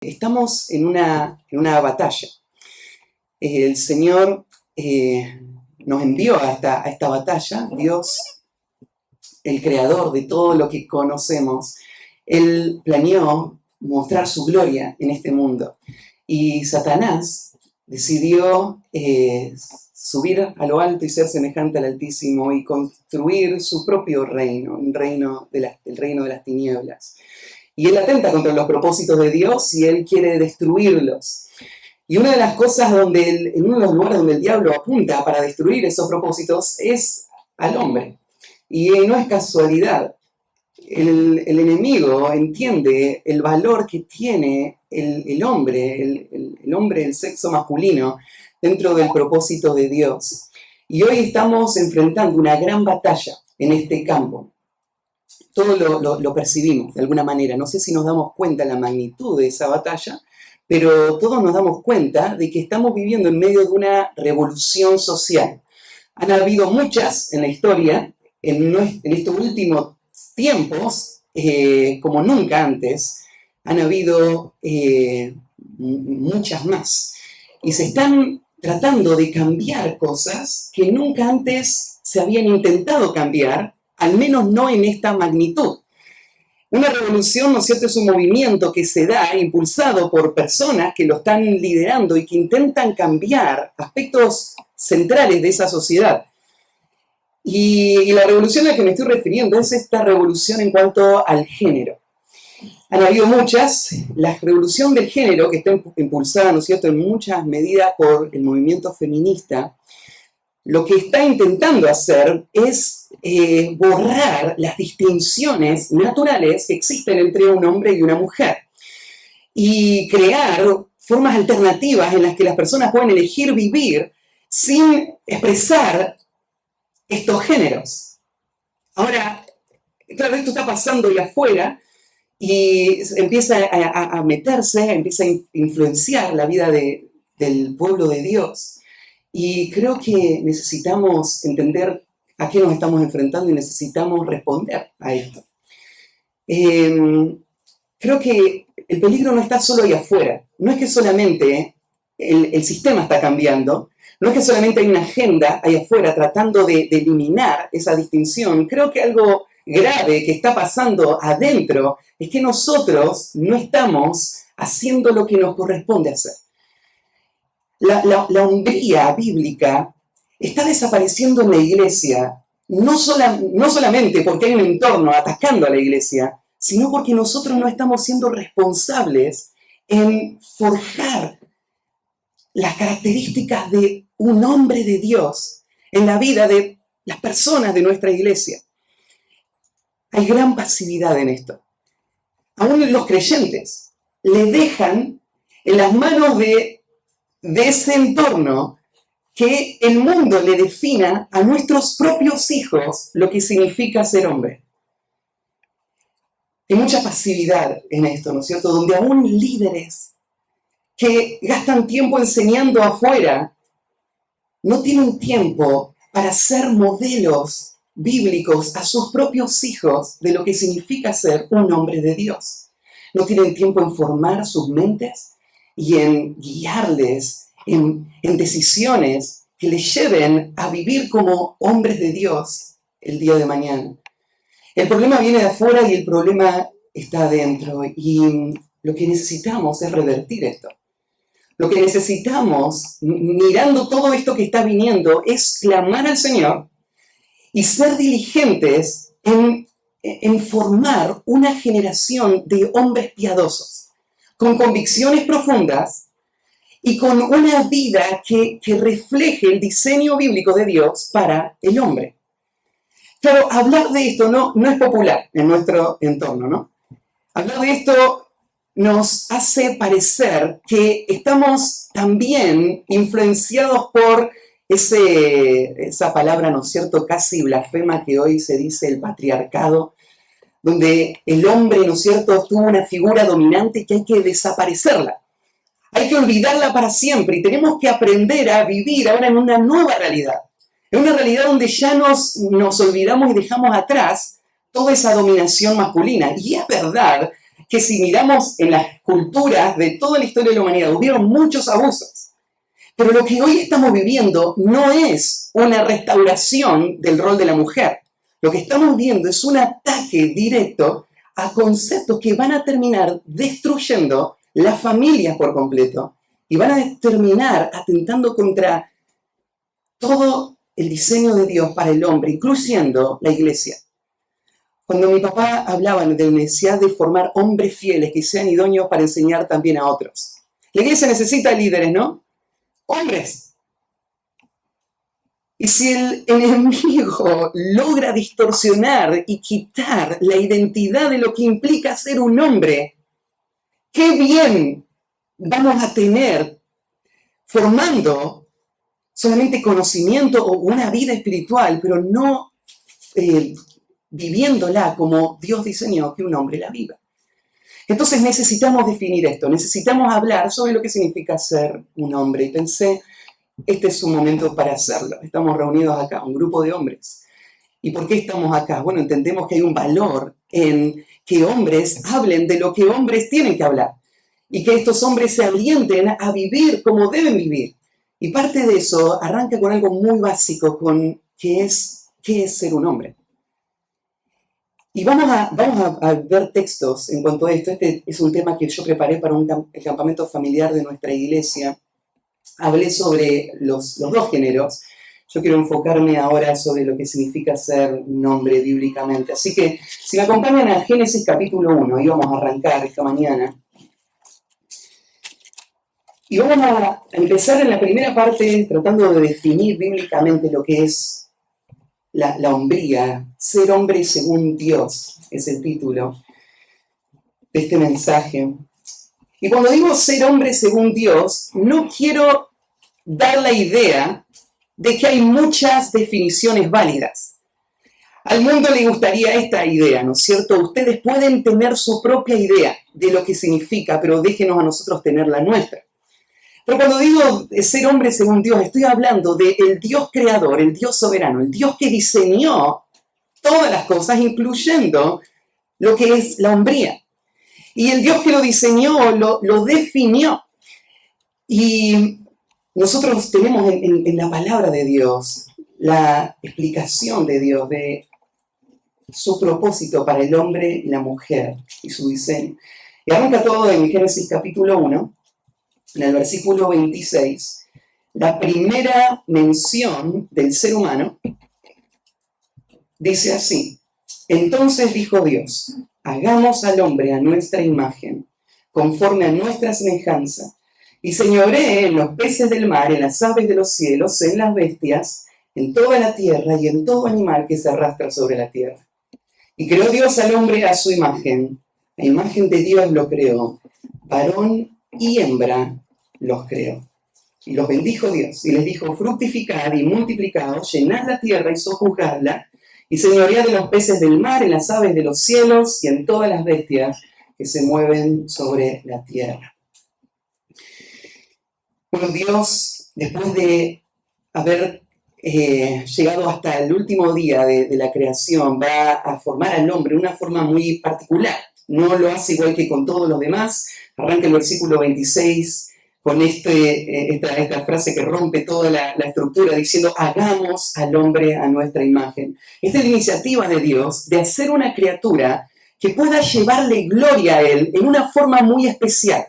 Estamos en una batalla. El Señor nos envió a esta batalla. Dios, el creador de todo lo que conocemos, Él planeó mostrar su gloria en este mundo. Y Satanás decidió subir a lo alto y ser semejante al Altísimo y construir su propio reino, el reino de las tinieblas. Y él atenta contra los propósitos de Dios y él quiere destruirlos. Y una de las cosas en uno de los lugares donde el diablo apunta para destruir esos propósitos es al hombre. Y no es casualidad. El enemigo entiende el valor que tiene el hombre, el hombre, el sexo masculino, dentro del propósito de Dios. Y hoy estamos enfrentando una gran batalla en este campo. Todos lo percibimos de alguna manera. No sé si nos damos cuenta de la magnitud de esa batalla, pero todos nos damos cuenta de que estamos viviendo en medio de una revolución social. Han habido muchas en la historia, en estos últimos tiempos, como nunca antes, han habido muchas más. Y se están tratando de cambiar cosas que nunca antes se habían intentado cambiar, al menos no en esta magnitud. Una revolución, ¿no es cierto?, es un movimiento que se da impulsado por personas que lo están liderando y que intentan cambiar aspectos centrales de esa sociedad. Y la revolución a la que me estoy refiriendo es esta revolución en cuanto al género. Han habido muchas. La revolución del género, que está impulsada, ¿no es cierto?, en muchas medidas por el movimiento feminista, lo que está intentando hacer es borrar las distinciones naturales que existen entre un hombre y una mujer y crear formas alternativas en las que las personas pueden elegir vivir sin expresar estos géneros. Ahora, claro, esto está pasando ahí afuera y empieza a meterse, empieza a influenciar la vida del pueblo de Dios. Y creo que necesitamos entender a qué nos estamos enfrentando y necesitamos responder a esto. Creo que el peligro no está solo ahí afuera. No es que solamente el sistema está cambiando, no es que solamente hay una agenda ahí afuera tratando de eliminar esa distinción. Creo que algo grave que está pasando adentro es que nosotros no estamos haciendo lo que nos corresponde hacer. La hombría bíblica está desapareciendo en la iglesia, no solamente porque hay un entorno atacando a la iglesia, sino porque nosotros no estamos siendo responsables en forjar las características de un hombre de Dios en la vida de las personas de nuestra iglesia. Hay gran pasividad en esto. Aún los creyentes le dejan en las manos de ese entorno que el mundo le defina a nuestros propios hijos lo que significa ser hombre. Hay mucha pasividad en esto, ¿no es cierto? Donde aún líderes que gastan tiempo enseñando afuera no tienen tiempo para ser modelos bíblicos a sus propios hijos de lo que significa ser un hombre de Dios. No tienen tiempo en formar sus mentes y en guiarles en decisiones que les lleven a vivir como hombres de Dios el día de mañana. El problema viene de afuera y el problema está adentro. Y lo que necesitamos es revertir esto. Lo que necesitamos, mirando todo esto que está viniendo, es clamar al Señor y ser diligentes en formar una generación de hombres piadosos, con convicciones profundas y con una vida que refleje el diseño bíblico de Dios para el hombre. Claro, hablar de esto no es popular en nuestro entorno, ¿no? Hablar de esto nos hace parecer que estamos también influenciados por esa palabra, ¿no es cierto?, casi blasfema que hoy se dice el patriarcado, donde el hombre, ¿no es cierto?, tuvo una figura dominante que hay que desaparecerla. Hay que olvidarla para siempre y tenemos que aprender a vivir ahora en una nueva realidad. En una realidad donde ya nos olvidamos y dejamos atrás toda esa dominación masculina. Y es verdad que si miramos en las culturas de toda la historia de la humanidad, hubieron muchos abusos. Pero lo que hoy estamos viviendo no es una restauración del rol de la mujer. Lo que estamos viendo es un ataque directo a conceptos que van a terminar destruyendo las familias por completo y van a terminar atentando contra todo el diseño de Dios para el hombre, incluyendo la iglesia. Cuando mi papá hablaba de la necesidad de formar hombres fieles que sean idóneos para enseñar también a otros. La iglesia necesita líderes, ¿no? Hombres. Y si el enemigo logra distorsionar y quitar la identidad de lo que implica ser un hombre, qué bien vamos a tener formando solamente conocimiento o una vida espiritual, pero no viviéndola como Dios diseñó que un hombre la viva. Entonces necesitamos definir esto, necesitamos hablar sobre lo que significa ser un hombre. Y pensé, este es un momento para hacerlo. Estamos reunidos acá, un grupo de hombres. ¿Y por qué estamos acá? Bueno, entendemos que hay un valor en que hombres hablen de lo que hombres tienen que hablar. Y que estos hombres se alienten a vivir como deben vivir. Y parte de eso arranca con algo muy básico, con qué es ser un hombre. Y vamos a ver textos en cuanto a esto. Este es un tema que yo preparé para el campamento familiar de nuestra iglesia. Hablé sobre los dos géneros. Yo quiero enfocarme ahora sobre lo que significa ser un hombre bíblicamente. Así que, si me acompañan a Génesis capítulo 1, ahí vamos a arrancar esta mañana. Y vamos a empezar en la primera parte tratando de definir bíblicamente lo que es la hombría, ser hombre según Dios, es el título de este mensaje. Y cuando digo ser hombre según Dios, no quiero dar la idea de que hay muchas definiciones válidas. Al mundo le gustaría esta idea, ¿no es cierto? Ustedes pueden tener su propia idea de lo que significa, pero déjenos a nosotros tener la nuestra. Pero cuando digo ser hombre según Dios, estoy hablando del Dios creador, el Dios soberano, el Dios que diseñó todas las cosas, incluyendo lo que es la hombría. Y el Dios que lo diseñó, lo definió. Y nosotros tenemos en la palabra de Dios la explicación de Dios, de su propósito para el hombre y la mujer y su diseño. Y arranca todo en Génesis capítulo 1. En el versículo 26, la primera mención del ser humano dice así: entonces dijo Dios, hagamos al hombre a nuestra imagen, conforme a nuestra semejanza, y señoree en los peces del mar, en las aves de los cielos, en las bestias, en toda la tierra y en todo animal que se arrastra sobre la tierra. Y creó Dios al hombre a su imagen, a imagen de Dios lo creó, varón y hembra los creó. Y los bendijo Dios, y les dijo, fructificad y multiplicaos, llenad la tierra y sojuzgadla, y señoread de los peces del mar, en las aves de los cielos, y en todas las bestias que se mueven sobre la tierra. Bueno, Dios, después de haber llegado hasta el último día de la creación, va a formar al hombre de una forma muy particular. No lo hace igual que con todos los demás. Arranca el versículo 26 con esta frase que rompe toda la estructura, diciendo, hagamos al hombre a nuestra imagen. Esta es la iniciativa de Dios de hacer una criatura que pueda llevarle gloria a Él en una forma muy especial.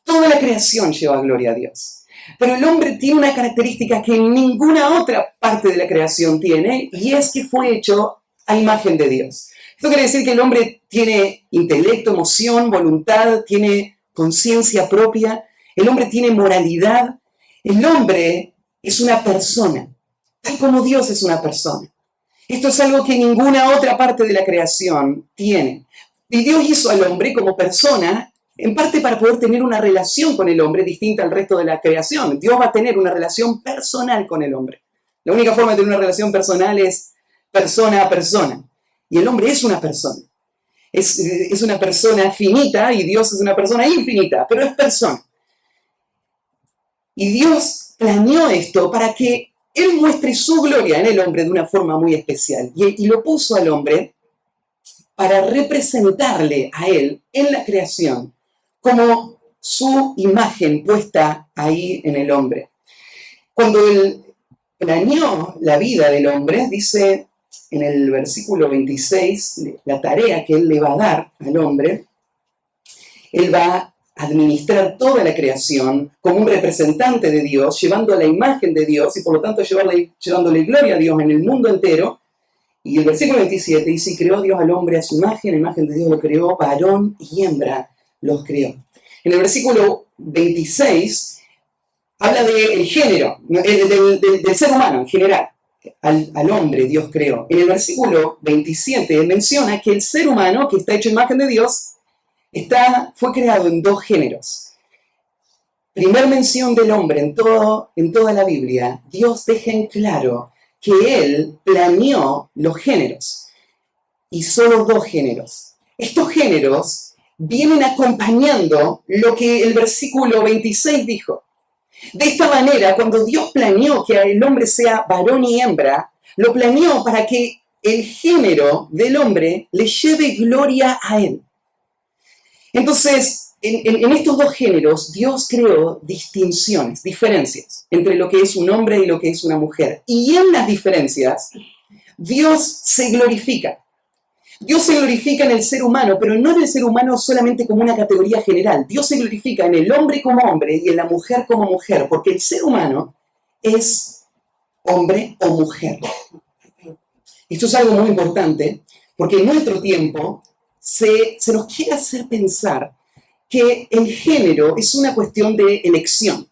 Toda la creación lleva gloria a Dios. Pero el hombre tiene una característica que ninguna otra parte de la creación tiene, y es que fue hecho a imagen de Dios. Esto quiere decir que el hombre tiene intelecto, emoción, voluntad, tiene conciencia propia. El hombre tiene moralidad. El hombre es una persona, tal como Dios es una persona. Esto es algo que ninguna otra parte de la creación tiene. Y Dios hizo al hombre como persona, en parte para poder tener una relación con el hombre distinta al resto de la creación. Dios va a tener una relación personal con el hombre. La única forma de tener una relación personal es persona a persona. Y el hombre es una persona. Es una persona finita y Dios es una persona infinita, pero es persona. Y Dios planeó esto para que Él muestre su gloria en el hombre de una forma muy especial. Y lo puso al hombre para representarle a Él en la creación como su imagen puesta ahí en el hombre. Cuando Él planeó la vida del hombre, dice en el versículo 26, la tarea que Él le va a dar al hombre, Él va a administrar toda la creación como un representante de Dios, llevando la imagen de Dios y por lo tanto llevándole gloria a Dios en el mundo entero. Y el versículo 27 dice, y creó Dios al hombre a su imagen, la imagen de Dios lo creó, varón y hembra los creó. En el versículo 26 habla del género, del ser humano en general. Al hombre Dios creó. En el versículo 27 menciona que el ser humano, que está hecho imagen de Dios, fue creado en dos géneros. Primer mención del hombre en toda la Biblia, Dios deja en claro que Él planeó los géneros, y solo dos géneros. Estos géneros vienen acompañando lo que el versículo 26 dijo. De esta manera, cuando Dios planeó que el hombre sea varón y hembra, lo planeó para que el género del hombre le lleve gloria a Él. Entonces, en estos dos géneros, Dios creó distinciones, diferencias, entre lo que es un hombre y lo que es una mujer. Y en las diferencias, Dios se glorifica. Dios se glorifica en el ser humano, pero no en el ser humano solamente como una categoría general. Dios se glorifica en el hombre como hombre y en la mujer como mujer, porque el ser humano es hombre o mujer. Esto es algo muy importante, porque en nuestro tiempo se nos quiere hacer pensar que el género es una cuestión de elección.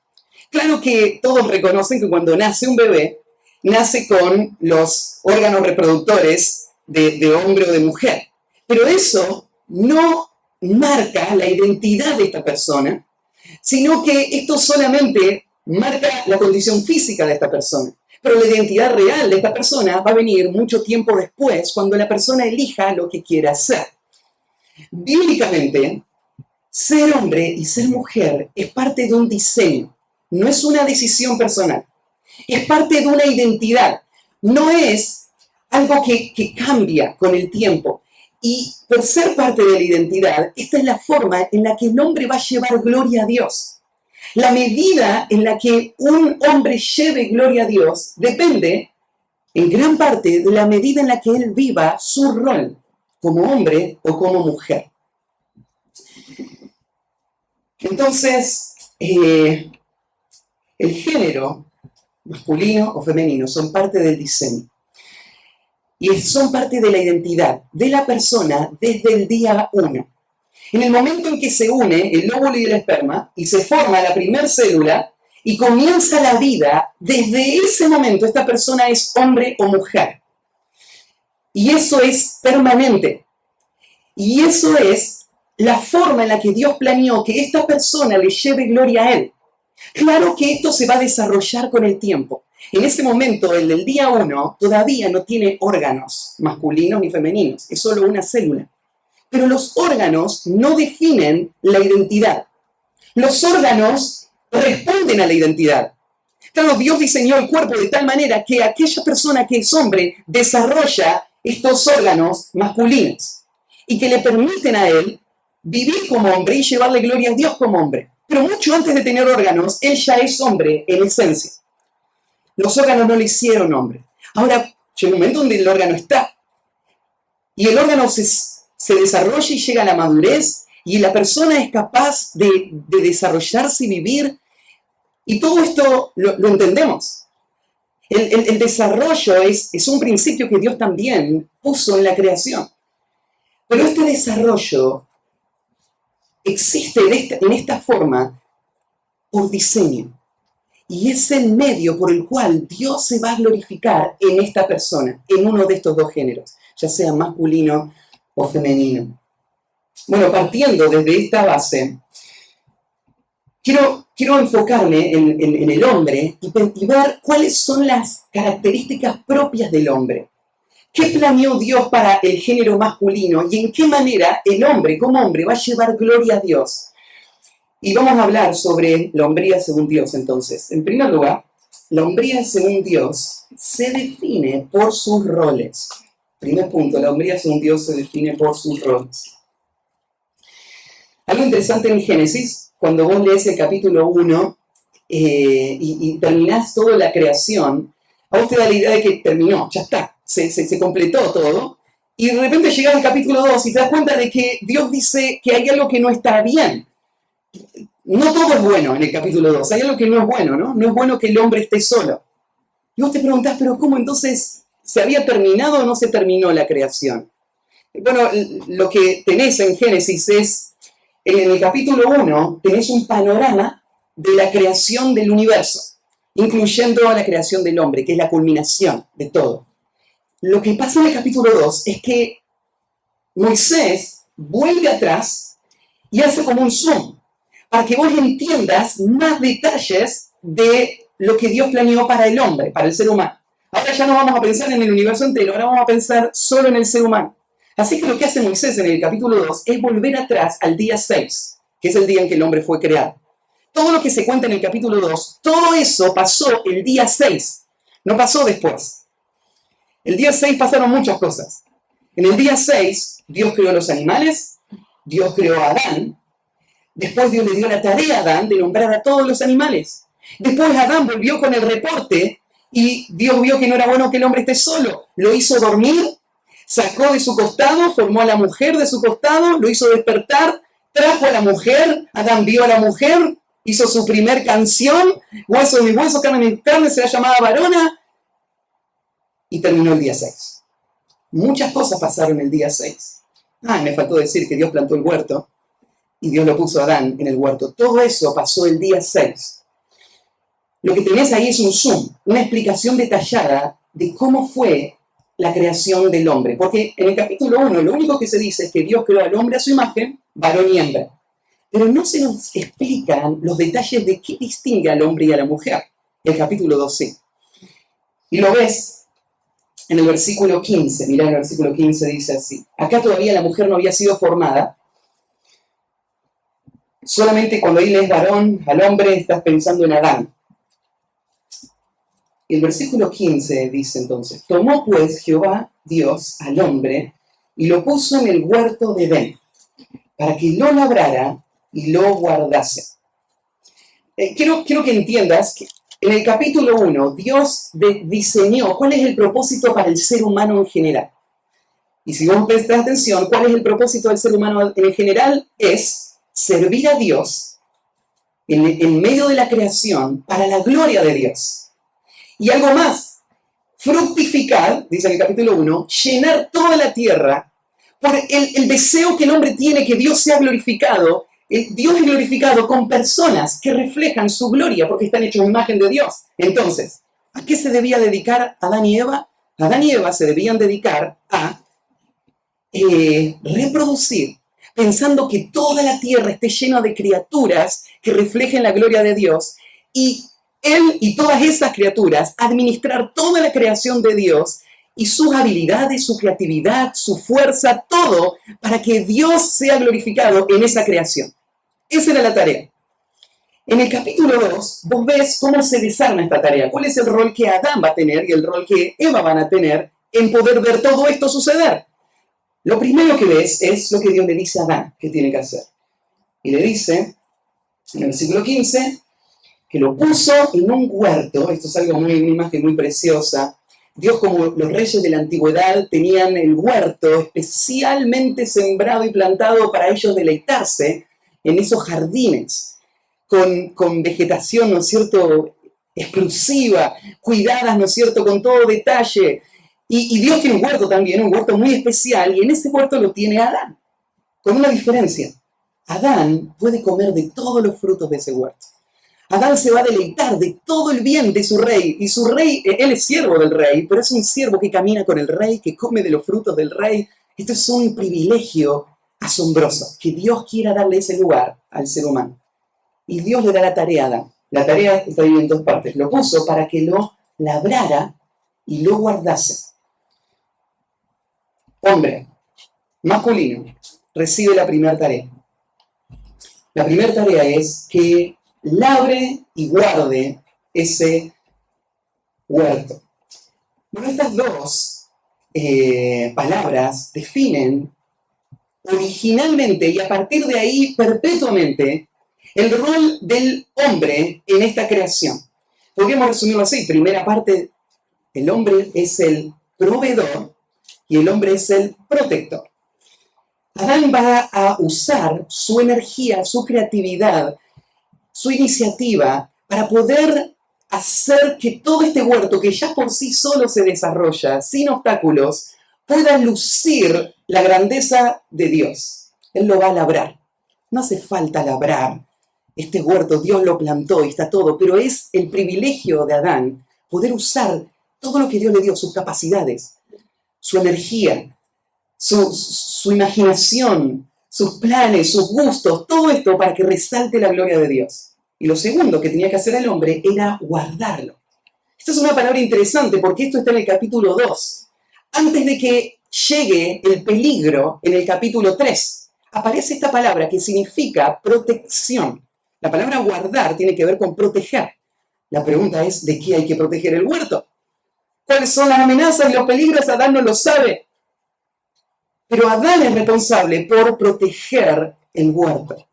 Claro que todos reconocen que cuando nace un bebé, nace con los órganos reproductores de hombre o de mujer. Pero eso no marca la identidad de esta persona, sino que esto solamente marca la condición física de esta persona. Pero la identidad real de esta persona va a venir mucho tiempo después, cuando la persona elija lo que quiera hacer. Bíblicamente, ser hombre y ser mujer es parte de un diseño, no es una decisión personal, es parte de una identidad, no es algo que cambia con el tiempo. Y por ser parte de la identidad, esta es la forma en la que el hombre va a llevar gloria a Dios. La medida en la que un hombre lleve gloria a Dios depende en gran parte de la medida en la que él viva su rol como hombre o como mujer. Entonces, el género masculino o femenino son parte del diseño y son parte de la identidad de la persona desde el día 1. En el momento en que se une el óvulo y el esperma y se forma la primera célula y comienza la vida, desde ese momento esta persona es hombre o mujer. Y eso es permanente. Y eso es la forma en la que Dios planeó que esta persona le lleve gloria a Él. Claro que esto se va a desarrollar con el tiempo. En ese momento, el del día 1, todavía no tiene órganos masculinos ni femeninos, es solo una célula. Pero los órganos no definen la identidad. Los órganos responden a la identidad. Claro, Dios diseñó el cuerpo de tal manera que aquella persona que es hombre desarrolla estos órganos masculinos y que le permiten a él vivir como hombre y llevarle gloria a Dios como hombre. Pero mucho antes de tener órganos, él ya es hombre en esencia. Los órganos no le hicieron hombre. Ahora, llega un momento donde el órgano está. Y el órgano se desarrolla y llega a la madurez, y la persona es capaz de desarrollarse y vivir. Y todo esto lo entendemos. El desarrollo es un principio que Dios también puso en la creación. Pero este desarrollo existe en esta forma por diseño. Y es el medio por el cual Dios se va a glorificar en esta persona, en uno de estos dos géneros, ya sea masculino o femenino. Bueno, partiendo desde esta base, quiero enfocarme en el hombre y ver cuáles son las características propias del hombre. ¿Qué planeó Dios para el género masculino y en qué manera el hombre como hombre va a llevar gloria a Dios? Y vamos a hablar sobre la hombría según Dios entonces. En primer lugar, la hombría según Dios se define por sus roles. Primer punto, la hombría según Dios se define por sus roles. Algo interesante en Génesis, cuando vos lees el capítulo 1 y terminás toda la creación, a vos te da la idea de que terminó, ya está, se completó todo, y de repente llegas al capítulo 2 y te das cuenta de que Dios dice que hay algo que no está bien. No todo es bueno en el capítulo 2, hay algo que no es bueno, ¿no? No es bueno que el hombre esté solo. Y vos te preguntás, pero ¿cómo entonces se había terminado o no se terminó la creación? Bueno, lo que tenés en Génesis es, en el capítulo 1, tenés un panorama de la creación del universo, incluyendo la creación del hombre, que es la culminación de todo. Lo que pasa en el capítulo 2 es que Moisés vuelve atrás y hace como un zoom, para que vos entiendas más detalles de lo que Dios planeó para el hombre, para el ser humano. Ahora ya no vamos a pensar en el universo entero, ahora vamos a pensar solo en el ser humano. Así que lo que hace Moisés en el capítulo 2 es volver atrás al día 6, que es el día en que el hombre fue creado. Todo lo que se cuenta en el capítulo 2, todo eso pasó el día 6, no pasó después. El día 6 pasaron muchas cosas. En el día 6, Dios creó los animales, Dios creó a Adán, después Dios le dio la tarea a Adán de nombrar a todos los animales. Después Adán volvió con el reporte y Dios vio que no era bueno que el hombre esté solo. Lo hizo dormir, sacó de su costado, formó a la mujer de su costado, lo hizo despertar, trajo a la mujer, Adán vio a la mujer, hizo su primer canción, hueso de mi hueso, carne de mi carne, será llamada varona, y terminó el día 6. Muchas cosas pasaron el día 6. Me faltó decir que Dios plantó el huerto y Dios lo puso a Adán en el huerto. Todo eso pasó el día 6. Lo que tenés ahí es un zoom, una explicación detallada de cómo fue la creación del hombre. Porque en el capítulo 1 lo único que se dice es que Dios creó al hombre a su imagen, varón y hembra. Pero no se nos explican los detalles de qué distingue al hombre y a la mujer. El capítulo 2 sí. Y lo ves en el versículo 15. Mirá, el versículo 15 dice así. Acá todavía la mujer no había sido formada. Solamente cuando ahí lees varón al hombre estás pensando en Adán. El versículo 15 dice entonces, tomó pues Jehová Dios al hombre y lo puso en el huerto de Edén, para que lo labrara y lo guardase. Quiero que entiendas que en el capítulo 1 Dios diseñó cuál es el propósito para el ser humano en general. Y si vos prestás atención, cuál es el propósito del ser humano en general es servir a Dios en medio de la creación para la gloria de Dios. Y algo más, fructificar, dice en el capítulo 1, llenar toda la tierra por el deseo que el hombre tiene que Dios sea glorificado. Dios es glorificado con personas que reflejan su gloria porque están hechos en imagen de Dios. Entonces, ¿a qué se debía dedicar Adán y Eva? Adán y Eva se debían dedicar a reproducir, pensando que toda la tierra esté llena de criaturas que reflejen la gloria de Dios y él y todas esas criaturas administrar toda la creación de Dios y sus habilidades, su creatividad, su fuerza, todo para que Dios sea glorificado en esa creación. Esa era la tarea. En el capítulo 2, vos ves cómo se desarma esta tarea, cuál es el rol que Adán va a tener y el rol que Eva van a tener en poder ver todo esto suceder. Lo primero que ves es lo que Dios le dice a Adán que tiene que hacer. Y le dice, en el versículo 15, que lo puso en un huerto. Esto es algo una imagen muy preciosa. Dios, como los reyes de la antigüedad, tenían el huerto especialmente sembrado y plantado para ellos deleitarse en esos jardines, con vegetación, ¿no es cierto?, exclusiva, cuidadas, ¿no es cierto?, con todo detalle. Y Dios tiene un huerto también, un huerto muy especial, y en ese huerto lo tiene Adán, con una diferencia. Adán puede comer de todos los frutos de ese huerto. Adán se va a deleitar de todo el bien de su rey, y su rey, él es siervo del rey, pero es un siervo que camina con el rey, que come de los frutos del rey. Esto es un privilegio asombroso, que Dios quiera darle ese lugar al ser humano. Y Dios le da la tarea a Adán. La tarea está dividida en dos partes. Lo puso para que lo labrara y lo guardase. Hombre, masculino, recibe la primera tarea. La primera tarea es que labre y guarde ese huerto. Bueno, estas dos palabras definen originalmente y a partir de ahí perpetuamente el rol del hombre en esta creación. Podríamos resumirlo así. Primera parte, el hombre es el proveedor y el hombre es el protector. Adán va a usar su energía, su creatividad, su iniciativa para poder hacer que todo este huerto, que ya por sí solo se desarrolla, sin obstáculos, pueda lucir la grandeza de Dios. Él lo va a labrar. No hace falta labrar este huerto, Dios lo plantó y está todo, pero es el privilegio de Adán poder usar todo lo que Dios le dio, sus capacidades, su energía, su imaginación, sus planes, sus gustos, todo esto para que resalte la gloria de Dios. Y lo segundo que tenía que hacer el hombre era guardarlo. Esta es una palabra interesante porque esto está en el capítulo 2. Antes de que llegue el peligro en el capítulo 3, aparece esta palabra que significa protección. La palabra guardar tiene que ver con proteger. La pregunta es, ¿de qué hay que proteger el huerto? ¿Cuáles son las amenazas y los peligros? Adán no lo sabe. Pero Adán es responsable por proteger el huerto.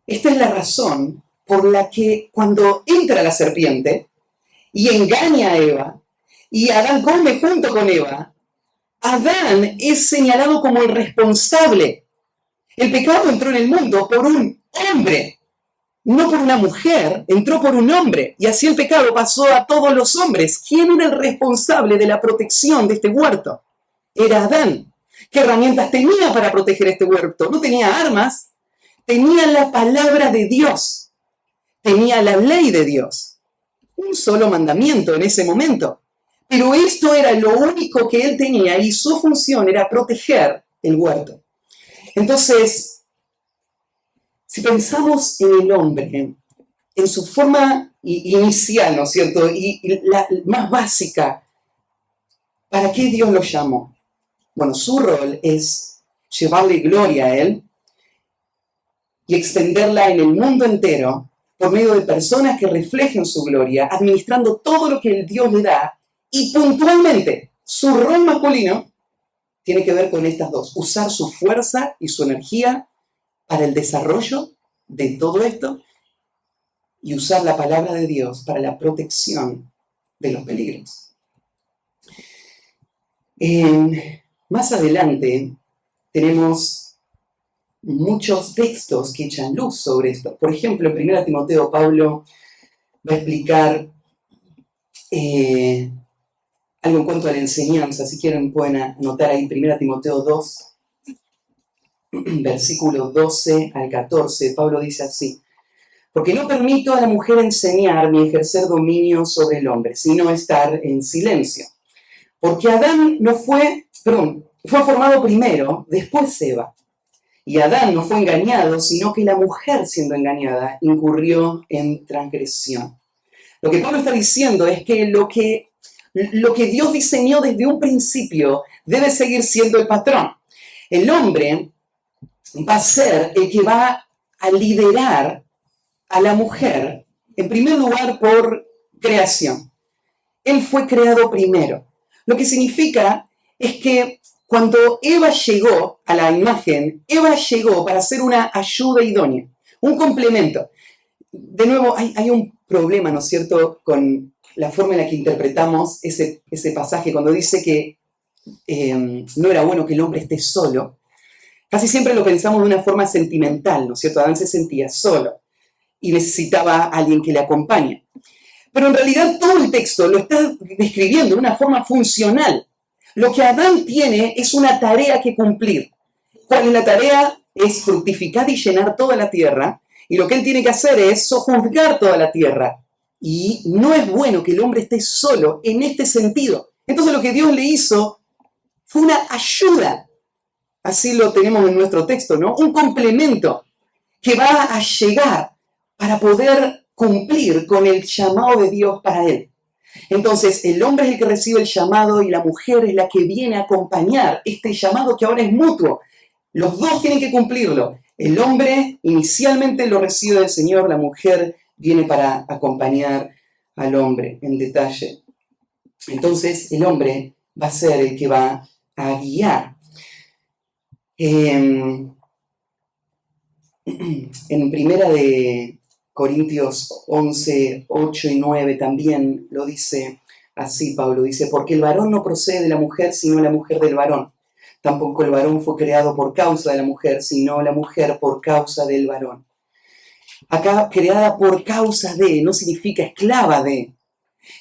Esta es la razón por la que cuando entra la serpiente y engaña a Eva, y Adán come junto con Eva, Adán es señalado como el responsable. El pecado entró en el mundo por un hombre, no por una mujer, entró por un hombre, y así el pecado pasó a todos los hombres. ¿Quién era el responsable de la protección de este huerto? Era Adán. ¿Qué herramientas tenía para proteger este huerto? No tenía armas, tenía la palabra de Dios, tenía la ley de Dios. Un solo mandamiento en ese momento. Pero esto era lo único que él tenía y su función era proteger el huerto. Entonces, si pensamos en el hombre, en su forma inicial, ¿no es cierto? Y la más básica, ¿para qué Dios lo llamó? Bueno, su rol es llevarle gloria a Él y extenderla en el mundo entero por medio de personas que reflejen su gloria, administrando todo lo que el Dios le da. Y puntualmente, su rol masculino tiene que ver con estas dos. Usar su fuerza y su energía para el desarrollo de todo esto y usar la palabra de Dios para la protección de los peligros. Más adelante tenemos muchos textos que echan luz sobre esto. Por ejemplo, en 1 Timoteo, Pablo va a explicar algo en cuanto a la enseñanza. Si quieren pueden anotar ahí 1 Timoteo 2, versículos 12 al 14. Pablo dice así: porque no permito a la mujer enseñar ni ejercer dominio sobre el hombre, sino estar en silencio. Porque Adán fue formado primero, después Eva. Y Adán no fue engañado, sino que la mujer, siendo engañada, incurrió en transgresión. Lo que Pablo está diciendo es que lo que Dios diseñó desde un principio debe seguir siendo el patrón. El hombre va a ser el que va a liderar a la mujer, en primer lugar por creación. Él fue creado primero. Lo que significa es que cuando Eva llegó a la imagen, Eva llegó para ser una ayuda idónea, un complemento. De nuevo, hay un problema, ¿no es cierto?, con la forma en la que interpretamos ese pasaje cuando dice que no era bueno que el hombre esté solo. Casi siempre lo pensamos de una forma sentimental, ¿no es cierto? Adán se sentía solo y necesitaba a alguien que le acompañe. Pero en realidad todo el texto lo está describiendo de una forma funcional. Lo que Adán tiene es una tarea que cumplir. ¿Cuál es la tarea? Es fructificar y llenar toda la tierra. Y lo que él tiene que hacer es sojuzgar toda la tierra. Y no es bueno que el hombre esté solo en este sentido. Entonces lo que Dios le hizo fue una ayuda. Así lo tenemos en nuestro texto, ¿no? Un complemento que va a llegar para poder cumplir con el llamado de Dios para él. Entonces, el hombre es el que recibe el llamado y la mujer es la que viene a acompañar este llamado que ahora es mutuo. Los dos tienen que cumplirlo. El hombre inicialmente lo recibe del Señor, la mujer viene para acompañar al hombre en detalle. Entonces el hombre va a ser el que va a guiar. En Primera de Corintios 11, 8 y 9 también lo dice así Pablo, dice, porque el varón no procede de la mujer, sino la mujer del varón. Tampoco el varón fue creado por causa de la mujer, sino la mujer por causa del varón. Acá, creada por causa de, no significa esclava de.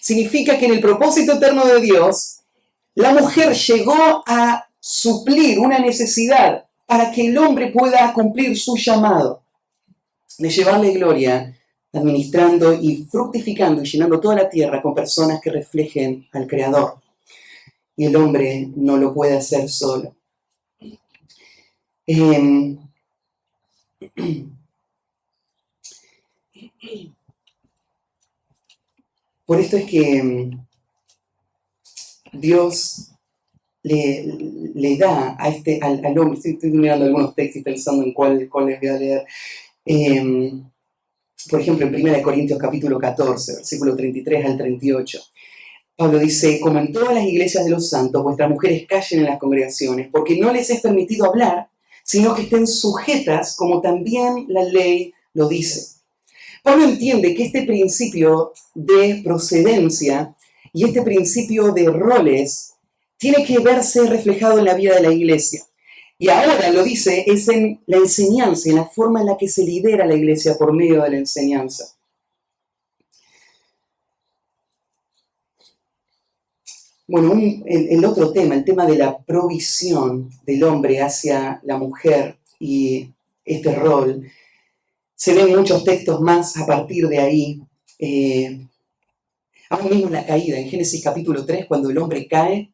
Significa que en el propósito eterno de Dios, la mujer llegó a suplir una necesidad para que el hombre pueda cumplir su llamado de llevarle gloria, administrando y fructificando y llenando toda la tierra con personas que reflejen al Creador. Y el hombre no lo puede hacer solo. Por esto es que Dios le da a al hombre, estoy mirando algunos textos y pensando en cuál les voy a leer. Por ejemplo, en 1 Corintios capítulo 14, versículo 33 al 38. Pablo dice, como en todas las iglesias de los santos, vuestras mujeres callen en las congregaciones, porque no les es permitido hablar, sino que estén sujetas, como también la ley lo dice. Pablo entiende que este principio de procedencia y este principio de roles tiene que verse reflejado en la vida de la iglesia. Y ahora lo dice, es en la enseñanza, en la forma en la que se lidera la iglesia por medio de la enseñanza. Bueno, el otro tema, el tema de la provisión del hombre hacia la mujer y este rol, se ven muchos textos más a partir de ahí. Aún mismo en la caída, en Génesis capítulo 3, cuando el hombre cae,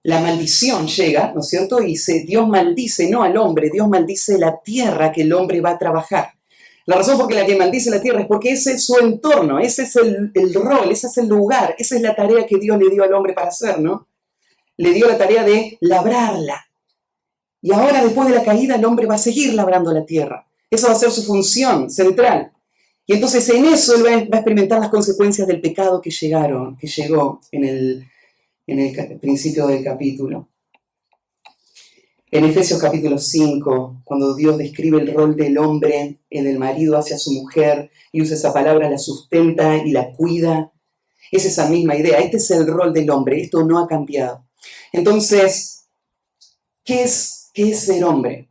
la maldición llega, ¿no es cierto? Y Dios maldice no al hombre, Dios maldice la tierra que el hombre va a trabajar. La razón por la que maldice la tierra es porque ese es su entorno, ese es el rol, ese es el lugar, esa es la tarea que Dios le dio al hombre para hacer, ¿no? Le dio la tarea de labrarla. Y ahora, después de la caída, el hombre va a seguir labrando la tierra. Esa va a ser su función central. Y entonces en eso él va a experimentar las consecuencias del pecado que llegó en el principio del capítulo. En Efesios capítulo 5, cuando Dios describe el rol del hombre, del marido hacia su mujer, y usa esa palabra, la sustenta y la cuida, es esa misma idea. Este es el rol del hombre, esto no ha cambiado. Entonces, ¿qué es ser hombre?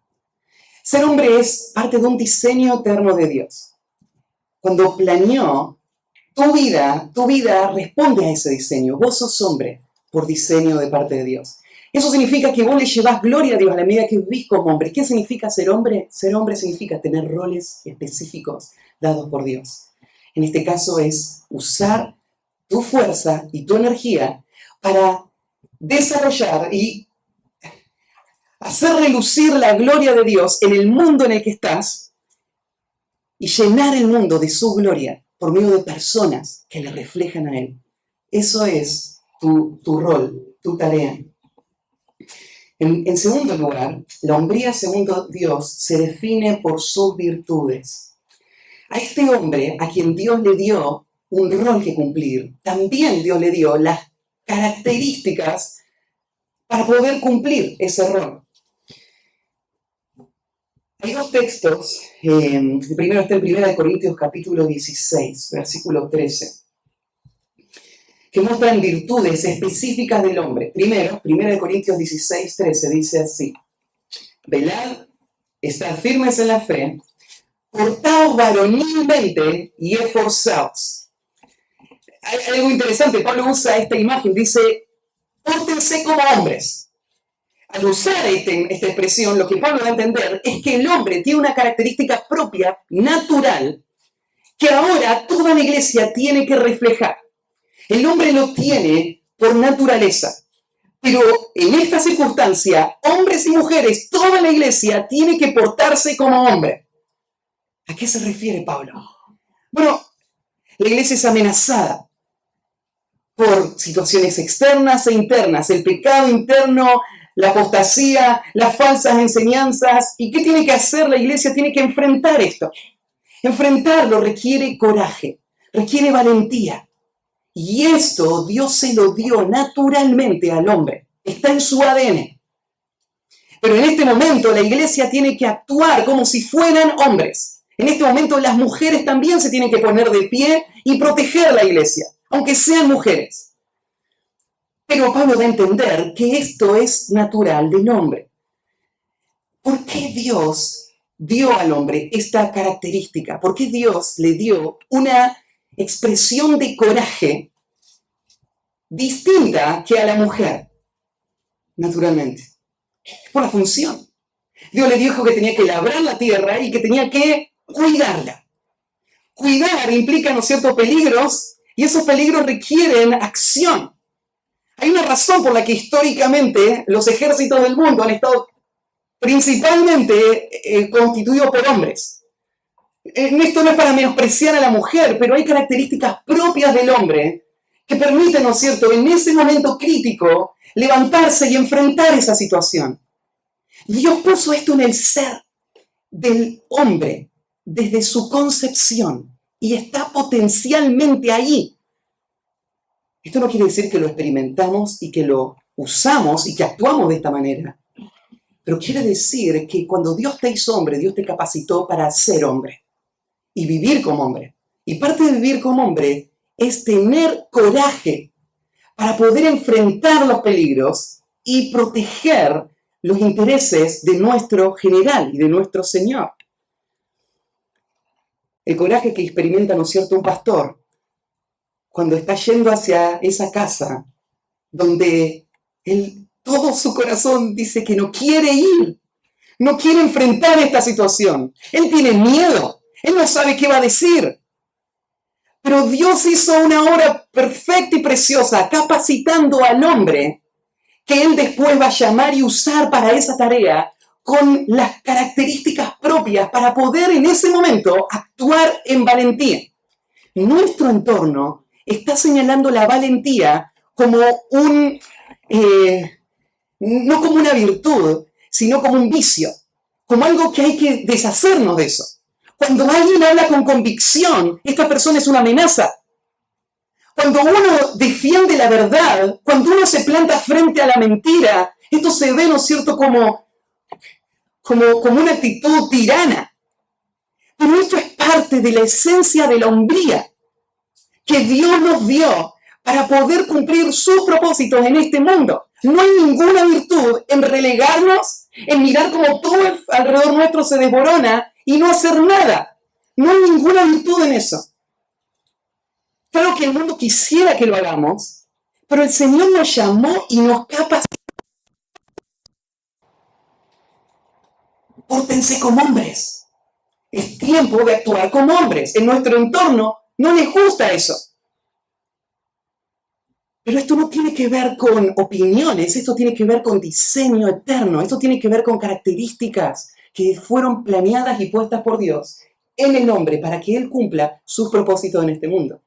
Ser hombre es parte de un diseño eterno de Dios. Cuando planeó tu vida responde a ese diseño. Vos sos hombre por diseño de parte de Dios. Eso significa que vos le llevás gloria a Dios a la medida que vivís como hombre. ¿Qué significa ser hombre? Ser hombre significa tener roles específicos dados por Dios. En este caso es usar tu fuerza y tu energía para desarrollar y hacer relucir la gloria de Dios en el mundo en el que estás y llenar el mundo de su gloria por medio de personas que le reflejan a Él. Eso es tu rol, tu tarea. En segundo lugar, la hombría segundo Dios se define por sus virtudes. A este hombre, a quien Dios le dio un rol que cumplir, también Dios le dio las características para poder cumplir ese rol. Hay dos textos, el primero está en 1 Corintios capítulo 16, versículo 13, que muestran virtudes específicas del hombre. Primero, 1 Corintios 16, 13 dice así: velad, estad firmes en la fe, portaos varonilmente y esforzaos. Hay algo interesante, Pablo usa esta imagen, dice, pórtense como hombres. Al usar esta expresión, lo que Pablo da a entender es que el hombre tiene una característica propia, natural, que ahora toda la iglesia tiene que reflejar. El hombre lo tiene por naturaleza, pero en esta circunstancia, hombres y mujeres, toda la iglesia tiene que portarse como hombre. ¿A qué se refiere Pablo? Bueno, la iglesia es amenazada por situaciones externas e internas, el pecado interno, la apostasía, las falsas enseñanzas. ¿Y qué tiene que hacer la iglesia? Tiene que enfrentar esto. Enfrentarlo requiere coraje, requiere valentía. Y esto Dios se lo dio naturalmente al hombre. Está en su ADN. Pero en este momento la iglesia tiene que actuar como si fueran hombres. En este momento las mujeres también se tienen que poner de pie y proteger la iglesia, aunque sean mujeres. Pero Pablo da a entender que esto es natural del hombre. ¿Por qué Dios dio al hombre esta característica? ¿Por qué Dios le dio una expresión de coraje distinta que a la mujer? Naturalmente. Es por la función. Dios le dijo que tenía que labrar la tierra y que tenía que cuidarla. Cuidar implica, ¿no es cierto?, peligros, y esos peligros requieren acción. Hay una razón por la que históricamente los ejércitos del mundo han estado principalmente constituidos por hombres. Esto no es para menospreciar a la mujer, pero hay características propias del hombre que permiten, ¿no es cierto?, en ese momento crítico, levantarse y enfrentar esa situación. Dios puso esto en el ser del hombre desde su concepción y está potencialmente ahí. Esto no quiere decir que lo experimentamos y que lo usamos y que actuamos de esta manera, pero quiere decir que cuando Dios te hizo hombre, Dios te capacitó para ser hombre y vivir como hombre. Y parte de vivir como hombre es tener coraje para poder enfrentar los peligros y proteger los intereses de nuestro general y de nuestro Señor. El coraje que experimenta, ¿no es cierto?, un pastor cuando está yendo hacia esa casa donde todo su corazón dice que no quiere ir, no quiere enfrentar esta situación. Él tiene miedo, él no sabe qué va a decir. Pero Dios hizo una obra perfecta y preciosa, capacitando al hombre que él después va a llamar y usar para esa tarea con las características propias para poder en ese momento actuar en valentía. Nuestro entorno está señalando la valentía como no como una virtud, sino como un vicio, como algo que hay que deshacernos de eso. Cuando alguien habla con convicción, esta persona es una amenaza. Cuando uno defiende la verdad, cuando uno se planta frente a la mentira, esto se ve, ¿no es cierto?, como una actitud tirana. Pero esto es parte de la esencia de la hombría que Dios nos dio para poder cumplir sus propósitos en este mundo. No hay ninguna virtud en relegarnos, en mirar como todo alrededor nuestro se desmorona y no hacer nada. No hay ninguna virtud en eso. Claro que el mundo quisiera que lo hagamos, pero el Señor nos llamó y nos capacitó. Pórtense como hombres. Es tiempo de actuar como hombres. En nuestro entorno no les gusta eso. Pero esto no tiene que ver con opiniones, esto tiene que ver con diseño eterno, esto tiene que ver con características que fueron planeadas y puestas por Dios en el hombre para que Él cumpla sus propósitos en este mundo.